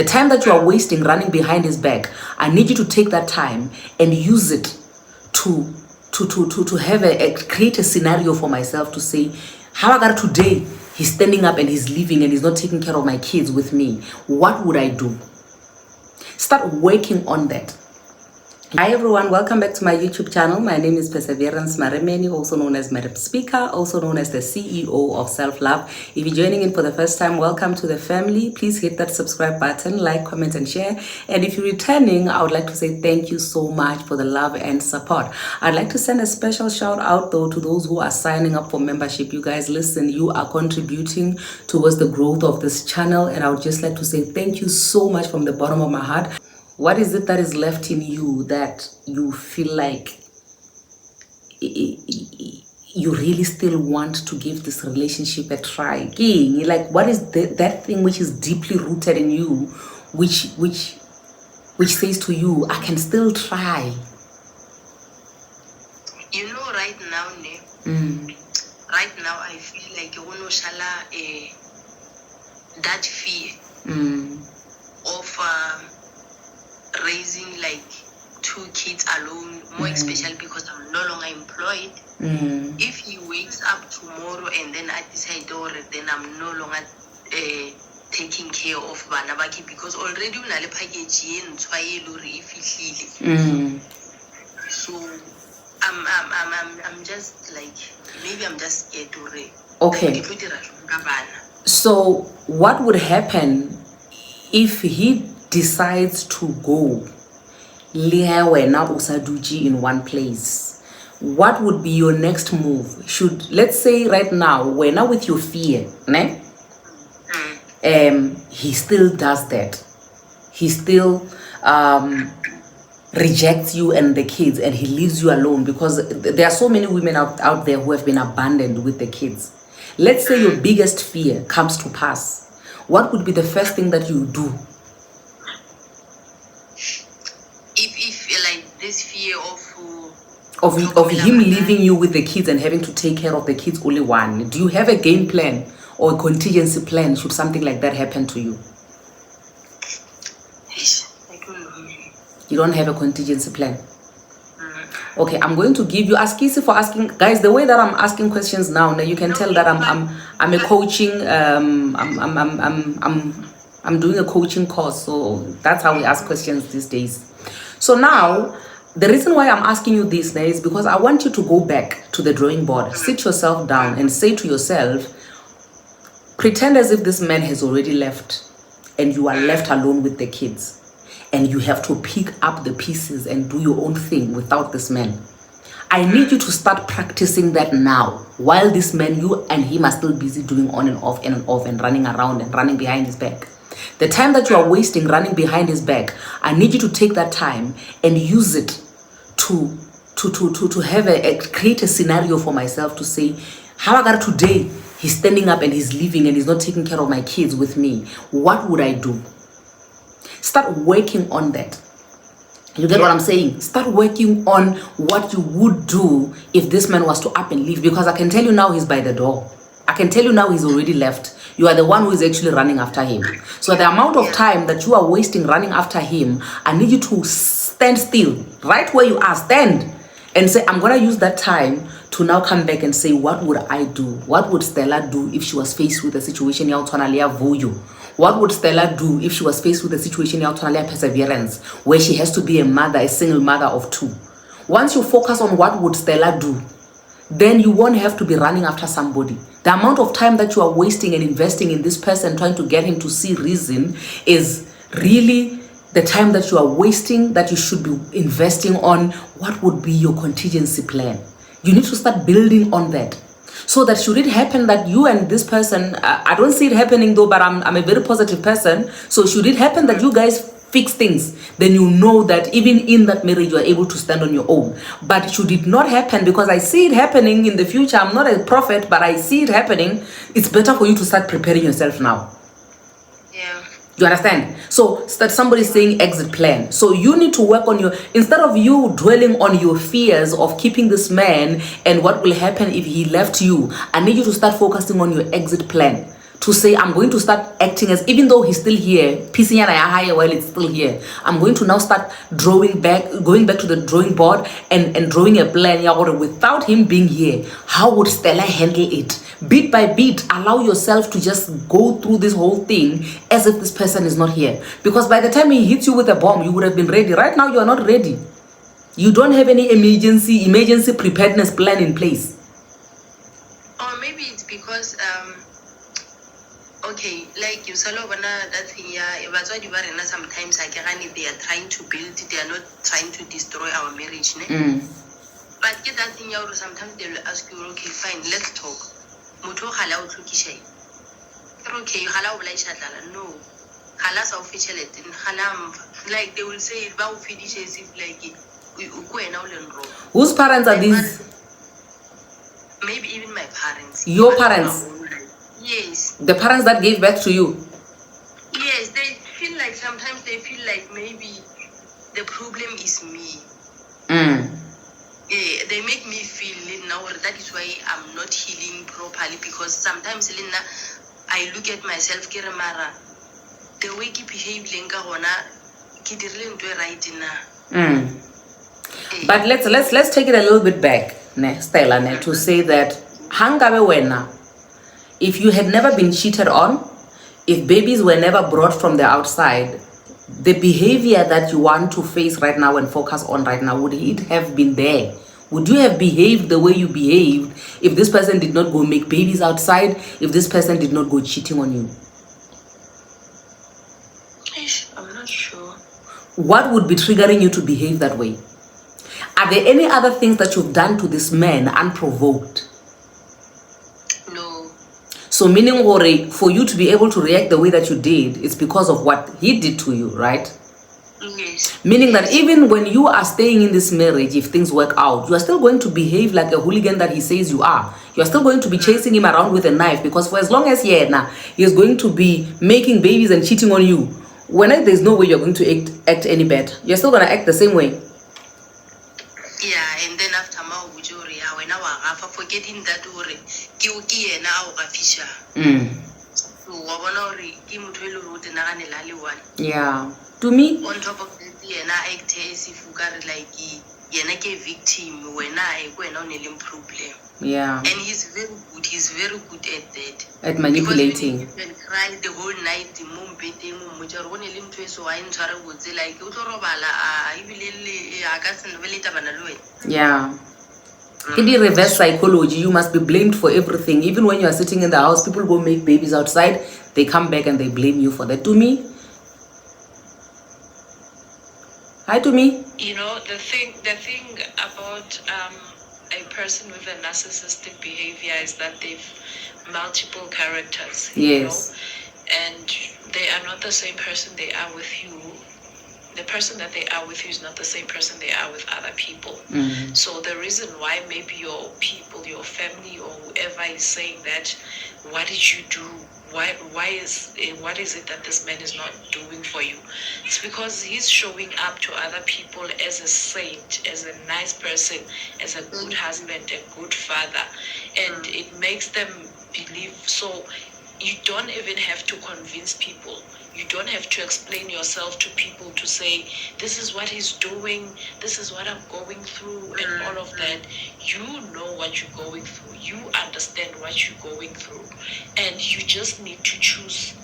The time that you are wasting running behind his back, I need you to take that time and use it to have create a scenario for myself to say, how I got today, he's standing up and he's leaving and he's not taking care of my kids with me. What would I do? Start working on that. Hi everyone, welcome back to my YouTube channel. My name is Perseverance Maremeni, also known as Madam Speaker, also known as the CEO of Self-Love. If you're joining in for the first time, welcome to the family. Please hit that subscribe button, like, comment, and share. And if you're returning, I would like to say thank you so much for the love and support. I'd like to send a special shout out though to those who are signing up for membership. You guys, listen, you are contributing towards the growth of this channel, and I would just like to say thank you so much from the bottom of my heart. What is it that is left in you that you feel like you really still want to give this relationship a try? Like, what is that thing which is deeply rooted in you, which says to you, I can still try? You know, right now, right now I feel like that fear of raising like 2 kids alone, more especially because I'm no longer employed. If he wakes up tomorrow and then I decide, then I'm no longer taking care of Banabaki, because already unale package so I'm just like, maybe I'm just scared to okay. So what would happen if he decides to go in one place? What would be your next move? Let's say right now, we're now with your fear, ne? He still does that. He still rejects you and the kids, and he leaves you alone, because there are so many women out there who have been abandoned with the kids. Let's say your biggest fear comes to pass. What would be the first thing that you do? If like this fear of him leaving you with the kids and having to take care of the kids only one, do you have a game plan or a contingency plan should something like that happen to you? I don't know. You don't have a contingency plan? Okay, I'm going to give you, ask Kisi for asking, guys, the way that I'm asking questions now you can tell that I'm a coaching, I'm doing a coaching course, so that's how we ask questions these days. So now, the reason why I'm asking you this now is because I want you to go back to the drawing board, sit yourself down and say to yourself, pretend as if this man has already left and you are left alone with the kids, and you have to pick up the pieces and do your own thing without this man. I need you to start practicing that now, while this man, you and him are still busy doing on and off and running around and running behind his back. The time that you are wasting running behind his back, I need you to take that time and use it to have create a scenario for myself to say, how I got today, he's standing up and he's leaving and he's not taking care of my kids with me. What would I do? Start working on that. You get what I'm saying? Start working on what you would do if this man was to up and leave, because I can tell you now he's by the door. I can tell you now he's already left. You are the one who is actually running after him. So the amount of time that you are wasting running after him, I need you to stand still, right where you are, stand and say, I'm going to use that time to now come back and say, what would I do? What would Stella do if she was faced with a situation? What would Stella do if she was faced with a situation perseverance, where she has to be a mother, a single mother of 2? Once you focus on what would Stella do, then you won't have to be running after somebody. The amount of time that you are wasting and investing in this person, trying to get him to see reason, is really the time that you are wasting, that you should be investing on what would be your contingency plan. You need to start building on that, so that should it happen that you and this person, I don't see it happening though, but I'm a very positive person. So should it happen that you guys fix things, then you know that even in that marriage you are able to stand on your own. But should it not happen, because I see it happening in the future, I'm not a prophet, but I see it happening, it's better for you to start preparing yourself now. Yeah. You understand? So that somebody is saying exit plan. So you need to work on instead of you dwelling on your fears of keeping this man and what will happen if he left you, I need you to start focusing on your exit plan. to say, I'm going to start acting as, even though he's still here, piecing and higher while it's still here, I'm going to now start going back to the drawing board and drawing a plan. Without him being here, how would Stella handle it? Bit by bit, allow yourself to just go through this whole thing as if this person is not here. Because by the time he hits you with a bomb, you would have been ready. Right now, you are not ready. You don't have any emergency preparedness plan in place. Or maybe it's because okay, like you saw that thing, yeah, but what you are sometimes they are trying to build, they are not trying to destroy our marriage. Ne? But get that thing out, sometimes they will ask you, okay, fine, let's talk. Muto hala utlukisha. Okay, hala ublaisha no. Hala sa official it hala, like they will say it ba finish as if like whose parents are these? Maybe even my parents. Your parents? Yes. The parents that gave birth to you? Yes, they feel like sometimes they feel like maybe the problem is me. Yeah, they make me feel now that is why I'm not healing properly, because sometimes I look at myself, the way I behave right now. But let's take it a little bit back, Stella, to say that hangabe wena, if you had never been cheated on, if babies were never brought from the outside, the behavior that you want to face right now and focus on right now, would it have been there? Would you have behaved the way you behaved if this person did not go make babies outside, if this person did not go cheating on you? I'm not sure. What would be triggering you to behave that way? Are there any other things that you've done to this man unprovoked? No. So meaning, for you to be able to react the way that you did, it's because of what he did to you, right? Yes. Meaning that even when you are staying in this marriage, if things work out, you are still going to behave like a hooligan that he says you are. You are still going to be chasing him around with a knife, because for as long as he is going to be making babies and cheating on you, there's no way you're going to act any better. You're still going to act the same way. Yeah, and then after when I forgetting that yeah. To me, on top of that, act as if you got like victim when I went on a problem. Yeah. And he's very good at that. At manipulating. Because even cry the whole night, the mom beating so I yeah. In the reverse psychology, you must be blamed for everything. Even when you are sitting in the house, people go make babies outside, they come back and they blame you for that. To me, hi to me. You know, the thing about a person with a narcissistic behavior is that they've multiple characters. Yes. You know? And they are not the same person they are with you. The person that they are with you is not the same person they are with other people. Mm-hmm. So the reason why maybe your people, your family, or whoever is saying that, what did you do? What is it that this man is not doing for you? It's because he's showing up to other people as a saint, as a nice person, as a good husband, a good father, and it makes them believe. So you don't even have to convince people. You don't have to explain yourself to people to say, this is what he's doing, this is what I'm going through, and all of that. You know what you're going through. You understand what you're going through. And you just need to choose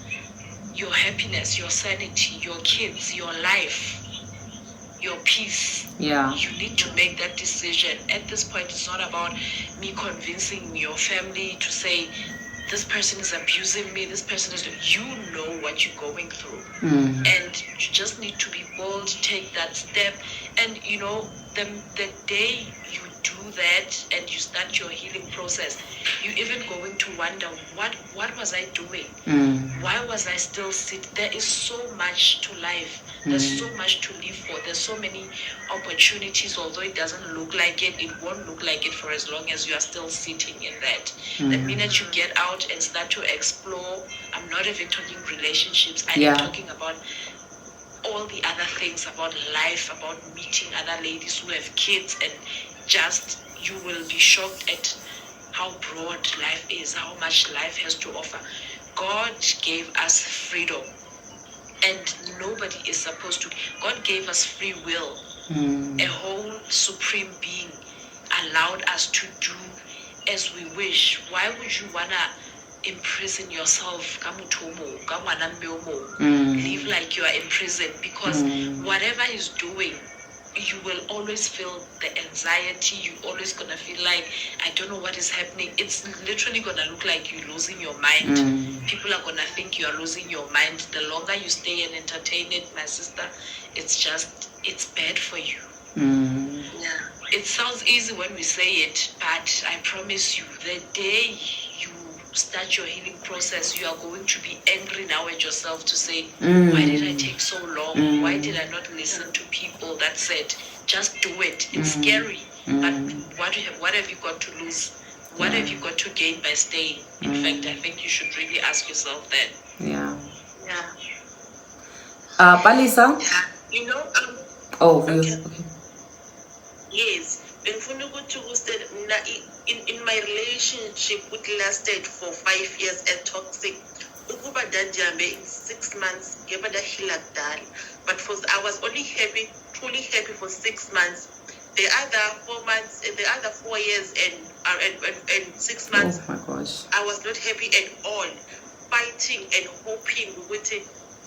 your happiness, your sanity, your kids, your life, your peace. Yeah. You need to make that decision. At this point, it's not about me convincing your family to say, this person is abusing me, this person is... You know what you're going through. And you just need to be bold, take that step. And, you know, the day you do that and you start your healing process, you're even going to wonder, what was I doing? Why was I still sitting? There is so much to life. There's so much to live for. There's so many opportunities. Although it doesn't look like it, it won't look like it for as long as you are still sitting in that. The minute you get out and start to explore, I'm not even talking relationships. I'm talking about all the other things, about life, about meeting other ladies who have kids, and just you will be shocked at how broad life is, how much life has to offer. God gave us freedom, and nobody is supposed to. God gave us free will. A whole supreme being allowed us to do as we wish. Why would you wanna imprison yourself? Live like you are in prison, because whatever he's doing, you will always feel the anxiety. You're always gonna feel like, I don't know what is happening. It's literally gonna look like you're losing your mind. People are gonna think you are losing your mind. The longer you stay and entertain it, my sister, it's bad for you. Yeah. It sounds easy when we say it, but I promise you, the day you start your healing process, you are going to be angry now at yourself to say, why did I take so long? Why did I not listen to people that said, just do it? It's scary. But what have you got to lose? What have you got to gain by staying? In fact, I think you should really ask yourself that. Yeah. Yeah. Palisa? Yeah. You know, Oh, Okay. okay. yes, bengifuna ukuthi in my relationship which lasted for 5 years at toxic, ukuba ndandihambe in 6 months ngeba ndahila kudala, but I was only truly happy for 6 months. The other 4 months, the other 4 years and 6 months, Oh my gosh. I was not happy at all, fighting and hoping ukuthi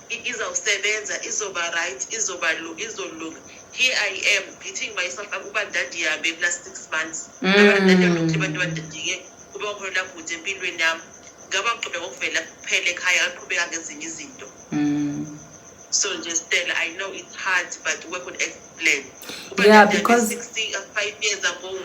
izawusebenza, izoba right, izolunga. Here I am beating myself up ukuba ndandihambe kula 6 months. Ngaba ndandiyolokhu abantu bandidike kube khona futhi empilweni yami. Ngaba ngiqhubeka ngokuvela kuphela ekhaya, ngaqhubeka ngezinye izinto. So just Stella, I know it's hard, but we could explain. Yeah, because 5 years ago,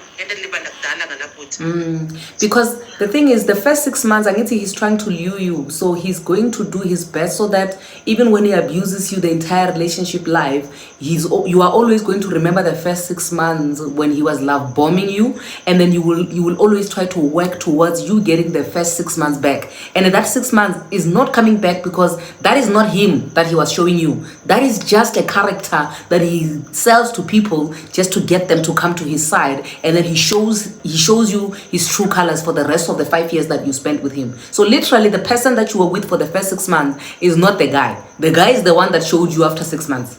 because the thing is, the first 6 months, I guess he's trying to lure you. So he's going to do his best so that even when he abuses you the entire relationship life, you are always going to remember the first 6 months when he was love bombing you, and then you will always try to work towards you getting the first 6 months back. And that 6 months is not coming back because that is not him that he was showing you. That is just a character that he sells to people just to get them to come to his side, and then he shows you his true colors for the rest of the 5 years that you spent with him. So literally, the person that you were with for the first 6 months is not the guy. The guy is the one that showed you after 6 months.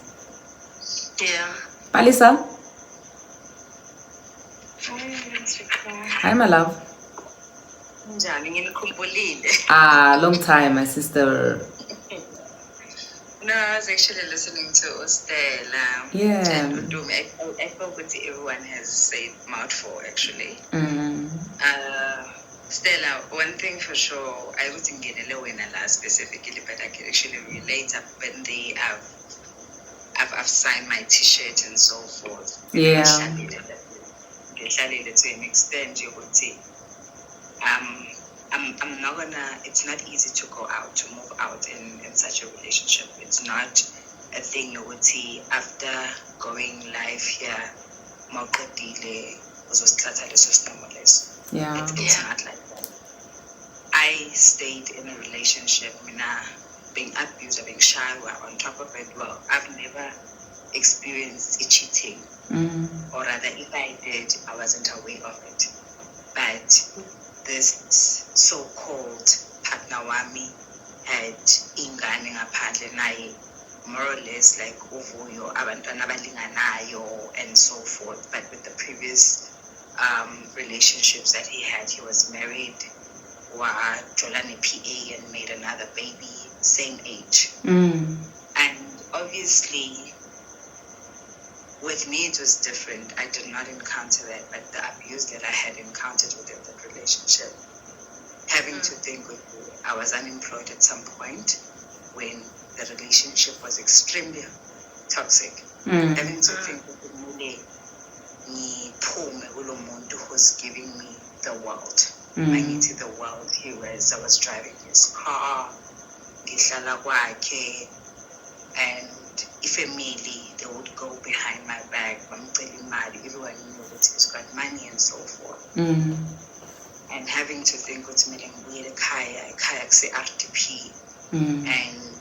Yeah. Palisa? Hi, my love. Long time, my sister. No, I was actually listening to Stella. Yeah. And I felt that everyone has said mouthful, actually. Stella, one thing for sure, I wouldn't get a low in a lot specifically, but I can actually relate when I've signed my t-shirt and so forth. Yeah. To an extent, you would say, I'm not gonna, it's not easy to go out, to move out in such a relationship. It's not a thing you would see after going live here. Yeah. It's not like that. I stayed in a relationship, being abused, being shy, on top of it. Well, I've never experienced cheating. Or rather, if I did, I wasn't aware of it. But this so-called partner wami had ingane ngaphandle naye, more or less like uvuyo, abantwana abalinganayo and so forth. But with the previous relationships that he had, he was married, wajola ne-PA and made another baby, same age. And obviously, with me, it was different. I did not encounter that, but the abuse that I had encountered within that relationship, having to think with you, I was unemployed at some point when the relationship was extremely toxic. Having to think with me, who's giving me the world. I needed the world. I was driving his car, and if family, they would go behind my back, everyone knew that he's got money and so forth. And having to think what's meeting with Kaya RTP, and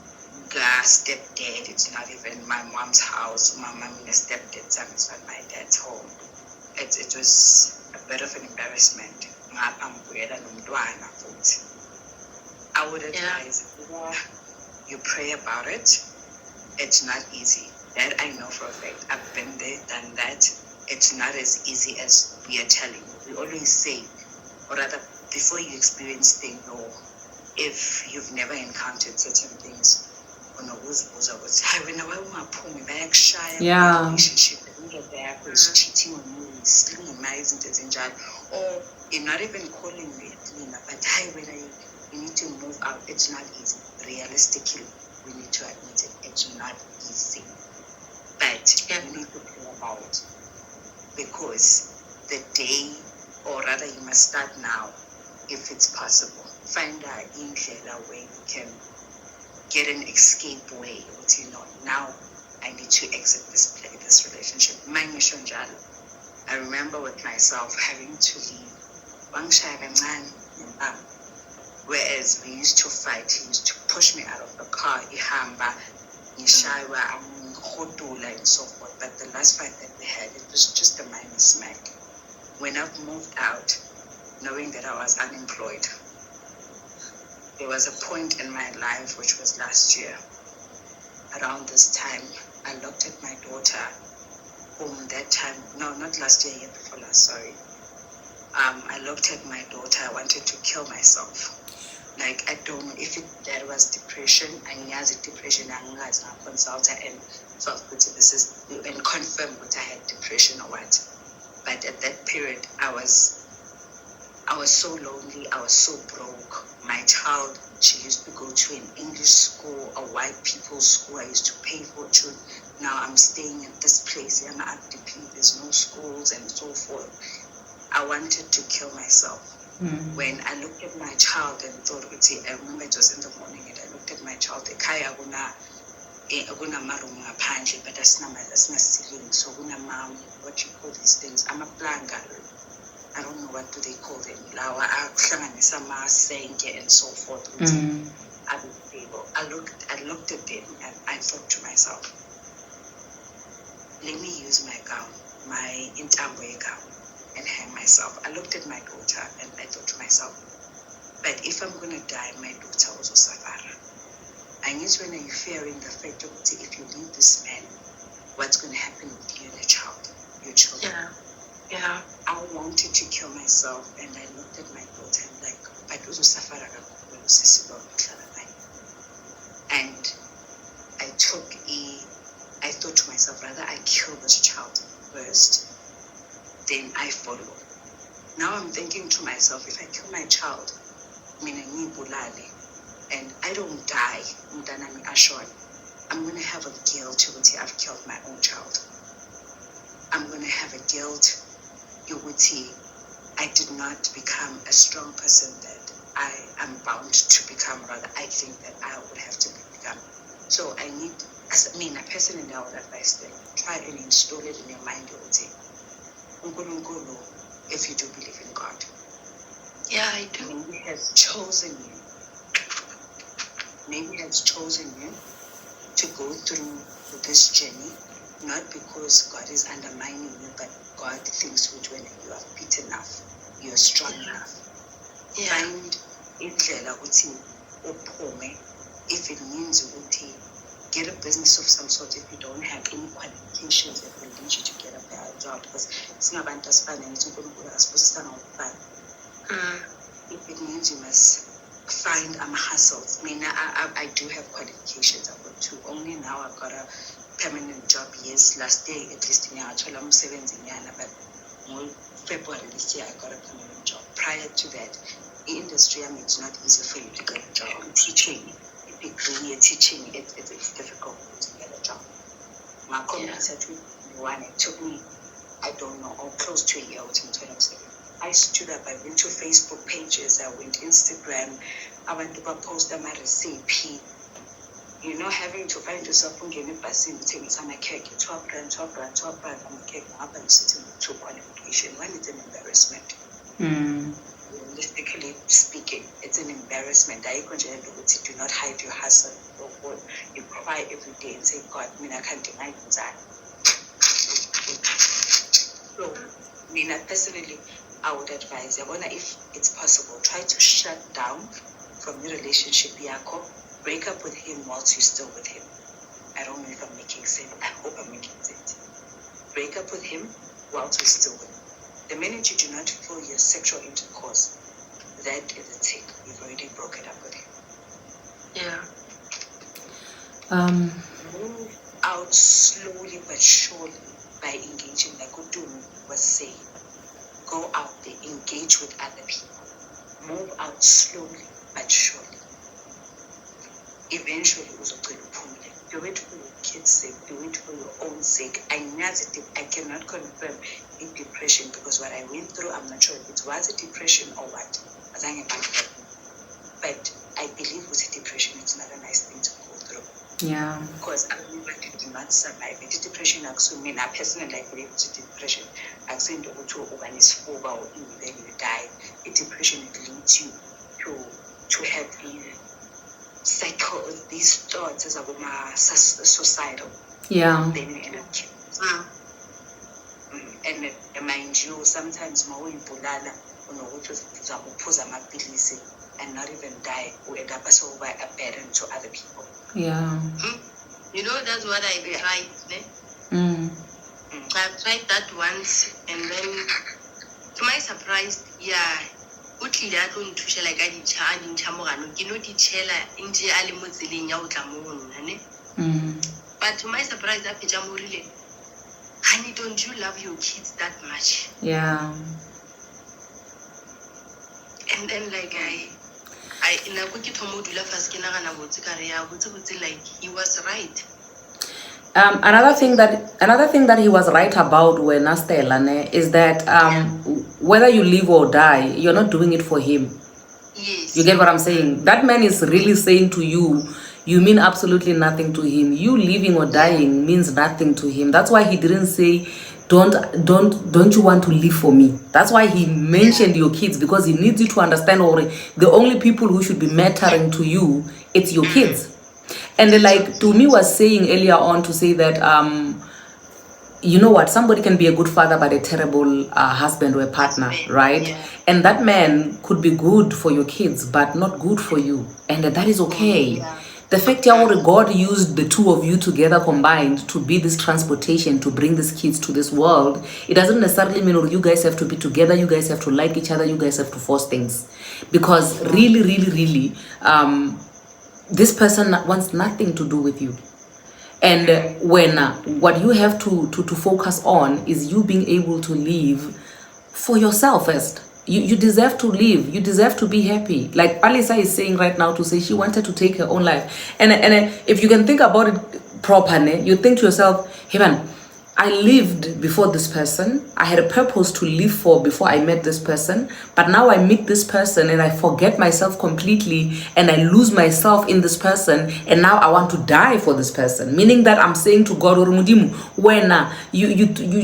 stepdad, it's not even my mom's house, my mom and stepdad, it's not my dad's home. It was a bit of an embarrassment. I would advise you pray about it. It's not easy. That I know for a fact. I've been there, done that. It's not as easy as we are telling you. We always say, or rather, before you experience things, or if you've never encountered certain things, Yeah. relationship, is cheating on you, or you're not even calling me cleaner, but you need to move out. It's not easy. Realistically, we need to admit it. It's not easy. But you need to pray about it. Because the day, or rather you must start now, if it's possible. Find out a way you can get an escape way. Now I need to exit this relationship. I remember with myself having to leave. Whereas we used to fight, he used to push me out of the car, ihamba, ngishaywa, ngihodula, and so forth. But the last fight that we had, it was just a minor smack. When I've moved out, knowing that I was unemployed, there was a point in my life, which was last year. Around this time, I looked at my daughter, whom that time, no, not last year, year before last, sorry. I looked at my daughter, I wanted to kill myself. Like, I don't know if that was depression. I knew as a depression, I was a consultant and felt that this is, and confirmed that I had depression or what. But at that period, I was so lonely, I was so broke. My child, she used to go to an English school, a white people's school. I used to pay fortune. Now I'm staying at this place, and there's no schools and so forth. I wanted to kill myself. When I looked at my child and thought, I remember it was in the morning, and I looked at my child, but that's not ceiling. So what you call these things? I'm a blanca. I don't know what do they call them. And so forth. I looked at them and I thought to myself, let me use my gown, my intamwe gown, and hang myself. I looked at my daughter and I thought to myself, but if I'm gonna die, my daughter also suffer. And it's when you're fearing the fact of if you leave this man, what's gonna happen with you and your children? Yeah. I wanted to kill myself, and I looked at my daughter and like, but also suffer. And I thought to myself, rather I kill this child first, then I follow. Now I'm thinking to myself, if I kill my child, and I don't die, I'm going to have a guilt ukuthi I've killed my own child. I'm going to have a guilt ukuthi I did not become a strong person that I am bound to become. Rather, I think that I would have to become. So I need, a person in our advice them, try and install it in your mind ukuthi uNkulunkulu, if you do believe in God. Yeah, I do. Maybe He has chosen you. Maybe He has chosen you to go through this journey, not because God is undermining you, but God thinks which when you are fit enough, you are strong enough. Yeah. Find indlela ukuthi uphume, if it means ukuthi get a business of some sort if you don't have any qualifications that will lead you to get a job, because singabantu asifane ngithi uNkulunkulu asibusisanga ngokufana. If it means you must find hustles. I do have qualifications. I've got two. Only now I've got a permanent job. Yes, last day at least in I'm 17 years, but February this year I got a permanent job. Prior to that, the industry, it's not easy for you to get a job. Teaching, it's difficult to get a job. My computer it took me, I don't know, or close to a year to 27. I stood up, I went to Facebook pages, I went Instagram, I went to post my recipe. Having to find yourself on a bus in the cake, 12 grand, on the cake, I'm sitting with 2 qualifications. One is an embarrassment. Realistically speaking, it's an embarrassment. I do not hide your hustle. You cry every day and say, God, I can't deny that. So, personally, I would advise, if it's possible, try to shut down from your relationship, Yako, break up with him whilst you're still with him. I don't know if I'm making sense. I hope I'm making sense. Break up with him whilst you're still with him. The minute you do not feel your sexual intercourse, that is a tick. You've already broken up with him. Yeah. Move out slowly but surely by engaging, like Udum was saying. Go out there, engage with other people. Move out slowly but surely. Eventually, do it for your kids' sake, do it for your own sake. I cannot confirm it's depression because what I went through, I'm not sure if it was a depression or what. But I believe it was a depression. It's not a nice thing to go through. Yeah. Because I did not survive. It is depression. I personally believe it's a depression. I say to when it's over or then you die. A depression leads you to have these thoughts as a suicidal. Yeah. Then you end up killing. And mind you, sometimes and not even die, we end up as a burden to other people. Yeah. You know, that's what I tried. I've tried that once, and then to my surprise, yeah, like but to my surprise, that honey, don't you love your kids that much? Yeah. And then like like he was right. Another thing that he was right about when Astelane is that whether you live or die, you're not doing it for him. Yes. You get what I'm saying? That man is really saying to you, you mean absolutely nothing to him. You living or dying means nothing to him. That's why he didn't say, don't you want to live for me? That's why he mentioned your kids, because he needs you to understand already the only people who should be mattering to you, it's your kids. And like Tumi was saying earlier on, to say that you know what, somebody can be a good father but a terrible husband or a partner, right? Yeah. And that man could be good for your kids but not good for you, and that is okay. The fact that God used the two of you together combined to be this transportation to bring these kids to this world, it doesn't necessarily mean you guys have to be together, you guys have to like each other, you guys have to force things. Because really, this person wants nothing to do with you. And when what you have to focus on is you being able to live for yourself first. You deserve to live. You deserve to be happy. Like Alisa is saying right now, to say she wanted to take her own life. And if you can think about it properly, you think to yourself, hey man, I lived before this person. I had a purpose to live for before I met this person. But now I meet this person and I forget myself completely and I lose myself in this person. And now I want to die for this person. Meaning that I'm saying to God, when you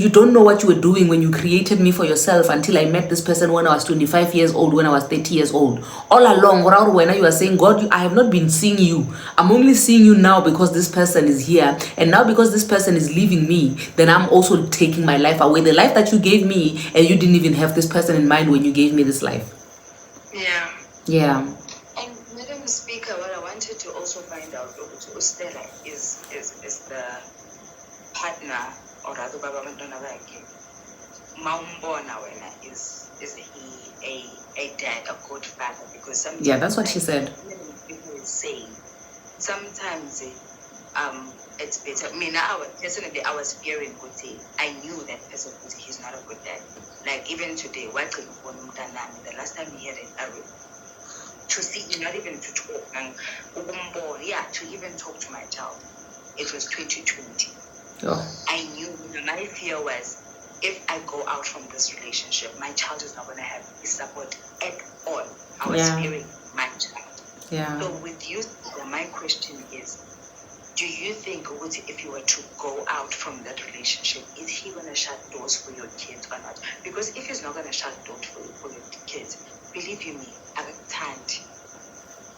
don't know what you were doing when you created me for yourself until I met this person when I was 25 years old, when I was 30 years old. All along, when you are saying, God, I have not been seeing you. I'm only seeing you now because this person is here. And now because this person is leaving me, then I'm also taking my life away. The life that you gave me, and you didn't even have this person in mind when you gave me this life. Yeah. And Madam Speaker, what I wanted to also find out to Stella is the partner, or rather Baba Mandona Maumbona is he a dad, a good father? Because sometimes, yeah, that's what she said. People say sometimes it's better. I mean, personally, I was fearing Kuti. I knew that person Kuti, he's not a good dad. Like even today, the last time he had an arrow to see, not even to talk, and to even talk to my child, it was 2020. Oh. I knew, my fear was, if I go out from this relationship, my child is not going to have his support at all. I was fearing my child. Yeah. So with you, my question is, do you think if you were to go out from that relationship, is he going to shut doors for your kids or not? Because if he's not going to shut doors for your kids, believe you me, at the time,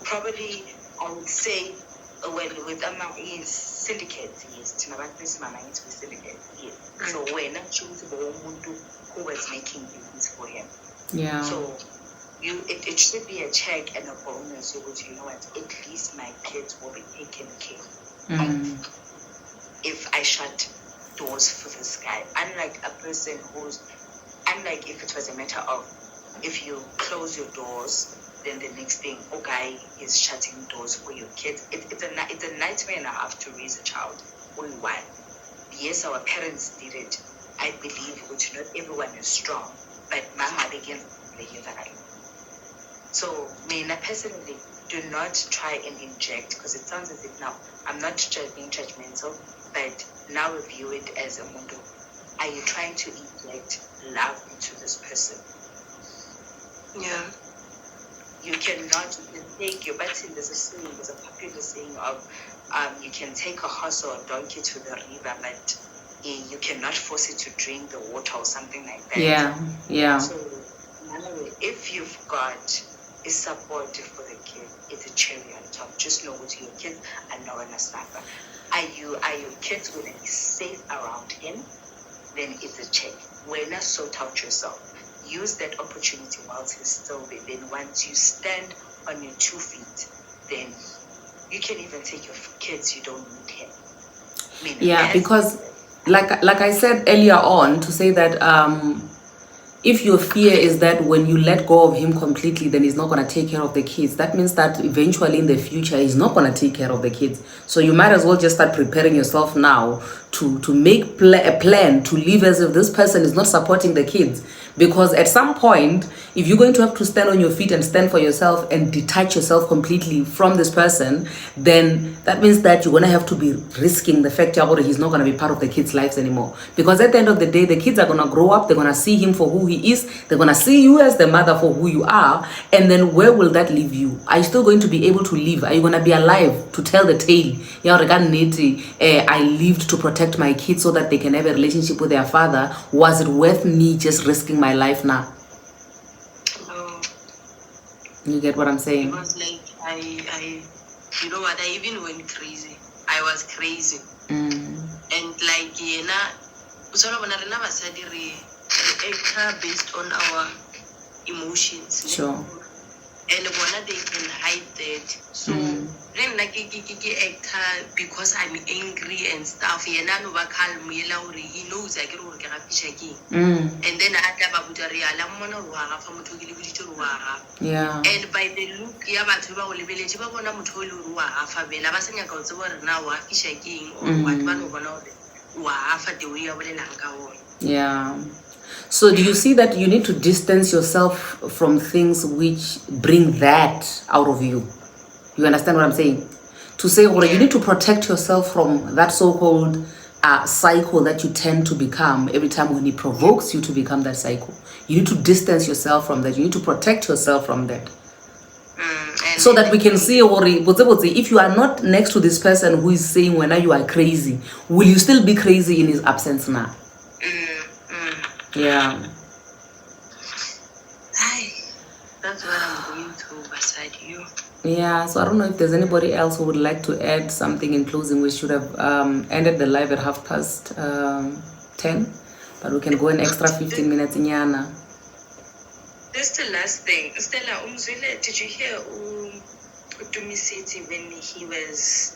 probably I would say, with his syndicate, yes, syndicate, yes. So when I choose the who was making business for him. Yeah. So it should be a check and a bonus. You know what? At least my kids will be taken care of if I shut doors for this guy. Unlike if it was a matter of if you close your doors, then the next thing, guy is shutting doors for your kids. It's a nightmare and a half to raise a child. Only one. Yes, our parents did it. I believe which not everyone is strong, but mama begin the year. So, I personally do not try and inject, because it sounds as if now I'm not being judgmental, but now view it as a mundo. Are you trying to inject love into this person? Yeah. You cannot take your button. There's a popular saying of you can take a horse or a donkey to the river, but you cannot force it to drink the water or something like that. Yeah. So, if you've got a support for the kid, it's a cherry on top. Just know what your kids are not gonna suffer. Are your kids gonna be safe around him? Then it's a check. When you sort out yourself, use that opportunity while he's still there. Then once you stand on your 2 feet, then you can even take your kids. You don't need him. Because like I said earlier on, to say that if your fear is that when you let go of him completely, then he's not going to take care of the kids, that means that eventually in the future he's not going to take care of the kids. So you might as well just start preparing yourself now to make a plan to live as if this person is not supporting the kids. Because at some point, if you're going to have to stand on your feet and stand for yourself and detach yourself completely from this person, then that means that you're going to have to be risking the fact that he's not going to be part of the kids' lives anymore. Because at the end of the day, the kids are going to grow up, they're going to see him for who he is, they're going to see you as the mother for who you are, and then where will that leave you? Are you still going to be able to live? Are you going to be alive to tell the tale? I lived to protect my kids so that they can have a relationship with their father. Was it worth me just risking my life now? You get what I'm saying? It was like I you know what, I even went crazy. I was crazy. And like based on our emotions. Sure. And they can hide that. So then like because I'm angry and stuff, he knows I and then and by the look yeah. So do you see that you need to distance yourself from things which bring that out of you? You understand what I'm saying? To say, well, you need to protect yourself from that so-called cycle that you tend to become every time when he provokes you to become that cycle. You need to distance yourself from that. You need to protect yourself from that. So that we can see, if you are not next to this person who is saying, when you are crazy, will you still be crazy in his absence now? Yeah. That's what I'm going through beside you. Yeah, so I don't know if there's anybody else who would like to add something in closing. We should have ended the live at 10:30, but we can go an extra 15 minutes in Yana. Just the last thing. Stella, did you hear Utumisiti when he was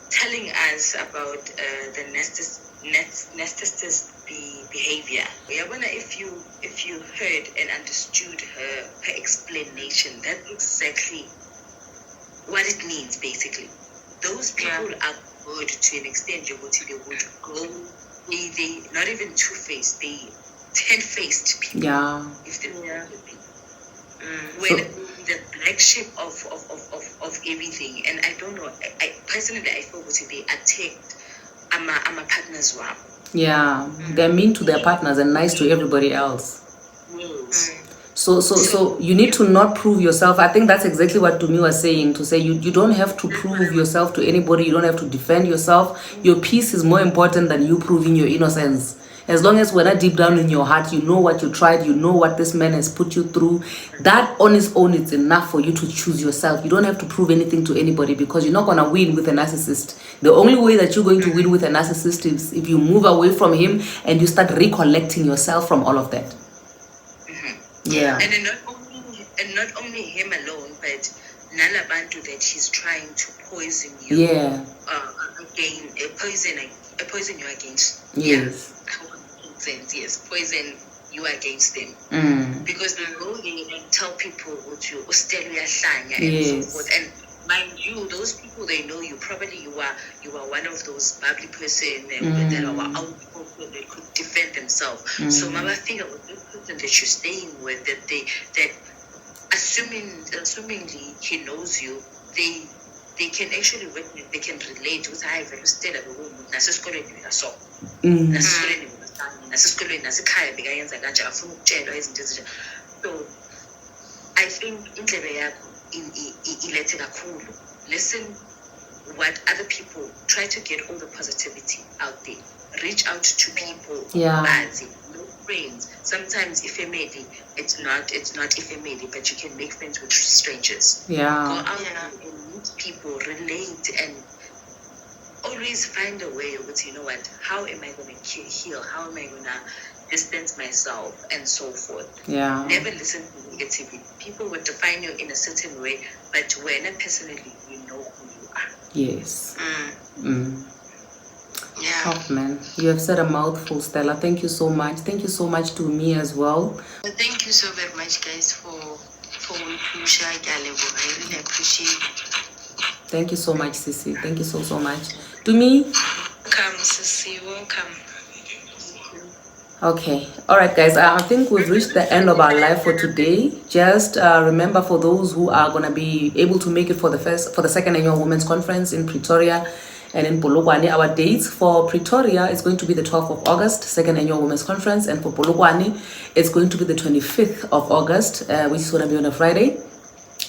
telling us about the narcissist behavior? If you heard and understood her explanation, that's exactly what it means. Basically, those people are good to an extent. They would go. They not even two-faced. They 10-faced people. Yeah. If they when the black sheep of everything, and I don't know. I personally feel they attacked. I'm a partner's wife. Yeah, they're mean to their partners and nice to everybody else. So you need to not prove yourself. I think that's exactly what Tumi was saying, to say you don't have to prove yourself to anybody. You don't have to defend yourself. Your peace is more important than you proving your innocence. As long as when deep down in your heart, you know what you tried, you know what this man has put you through, that on its own is enough for you to choose yourself. You don't have to prove anything to anybody, because you're not going to win with a narcissist. The only way that you're going to win with a narcissist is if you move away from him and you start recollecting yourself from all of that. Yeah. And then and not only him alone, but nalabantu that he's trying to poison you. Yeah. Poison you against. Yes. Yeah, I hope it makes sense. Yes, poison you against them. Because they go there and tell people what you and so forth. And mind you, those people, they know you. Probably you are one of those bubbly person that are outspoken, that could defend themselves. So Mama figure with this person that you're staying with, that assumingly he knows you, they can actually witness, they can relate with how I've stayed at the room. So I think listen what other people try to get all the positivity out there. Reach out to people. Yeah. No friends. Sometimes family, it's not family, but you can make friends with strangers. Yeah. Go out and meet people, relate, and always find a way of, you know what, how am I going to heal? How am I going to distance myself and so forth? Yeah. Never listen to negativity. People would define you in a certain way, but when personally, you know who you are. Yes. Yeah. Oh man, you have said a mouthful, Stella. Thank you so much. Thank you so much to me as well. Thank you so very much, guys, for pushing. I really appreciate it. Thank you so much, Sissy. Thank you so much. To me. Welcome, Sissy. Welcome. Okay. All right, guys. I think we've reached the end of our live for today. Just remember, for those who are going to be able to make it for the second annual Women's Conference in Pretoria and in Polokwane, our dates for Pretoria is going to be the 12th of August, second annual Women's Conference, and for Polokwane, it's going to be the 25th of August, which is going to be on a Friday.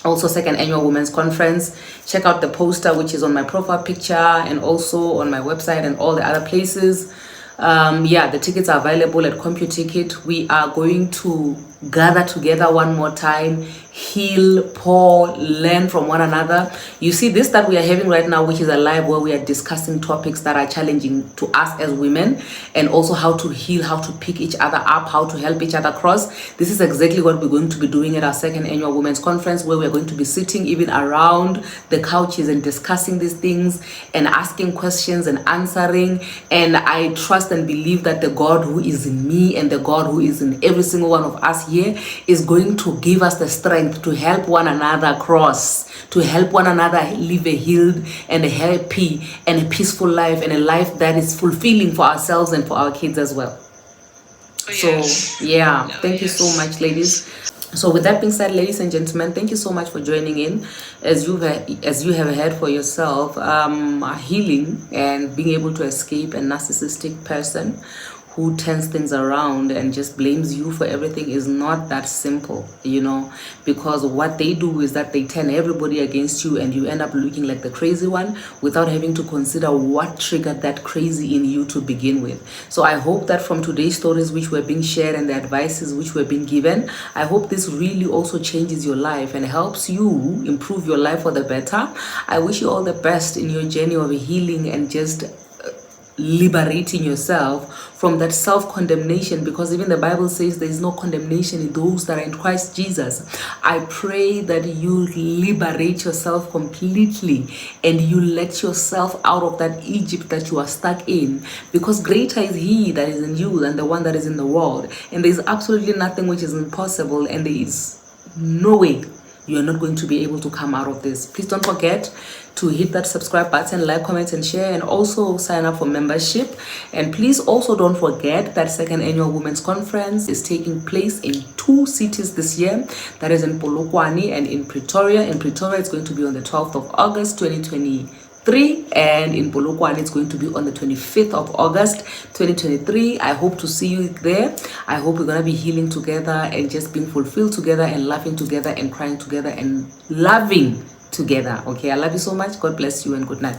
Also, second annual Women's Conference. Check out the poster, which is on my profile picture and also on my website and all the other places. Yeah, the tickets are available at CompuTicket. We are going to gather together one more time, heal, pour, learn from one another. You see, this that we are having right now, which is a live where we are discussing topics that are challenging to us as women, and also how to heal, how to pick each other up, how to help each other cross. This is exactly what we're going to be doing at our second annual Women's Conference, where we're going to be sitting even around the couches and discussing these things and asking questions and answering. And I trust and believe that the God who is in me and the God who is in every single one of us here is going to give us the strength to help one another cross, to help one another live a healed and a happy and a peaceful life, and a life that is fulfilling for ourselves and for our kids as well. So yeah, thank you so much, ladies. So with that being said, ladies and gentlemen, thank you so much for joining in. As you have heard for yourself, healing and being able to escape a narcissistic person who turns things around and just blames you for everything is not that simple, you know, because what they do is that they turn everybody against you and you end up looking like the crazy one without having to consider what triggered that crazy in you to begin with. So I hope that from today's stories which were being shared and the advices which were being given, I hope this really also changes your life and helps you improve your life for the better. I wish you all the best in your journey of healing and just liberating yourself from that self-condemnation, because even the Bible says there is no condemnation in those that are in Christ Jesus. I pray that you liberate yourself completely and you let yourself out of that Egypt that you are stuck in, because greater is he that is in you than the one that is in the world, and there is absolutely nothing which is impossible, and there is no way you are not going to be able to come out of this. Please don't forget to hit that subscribe button, like, comment, and share, and also sign up for membership. And please also don't forget that second annual Women's Conference is taking place in 2 cities this year. That is in Polokwane and in Pretoria. In Pretoria, it's going to be on the 12th of August, 2023. And in Polokwane, it's going to be on the 25th of August, 2023. I hope to see you there. I hope we're going to be healing together and just being fulfilled together and laughing together and crying together and loving together. Okay, I love you so much. God bless you and good night.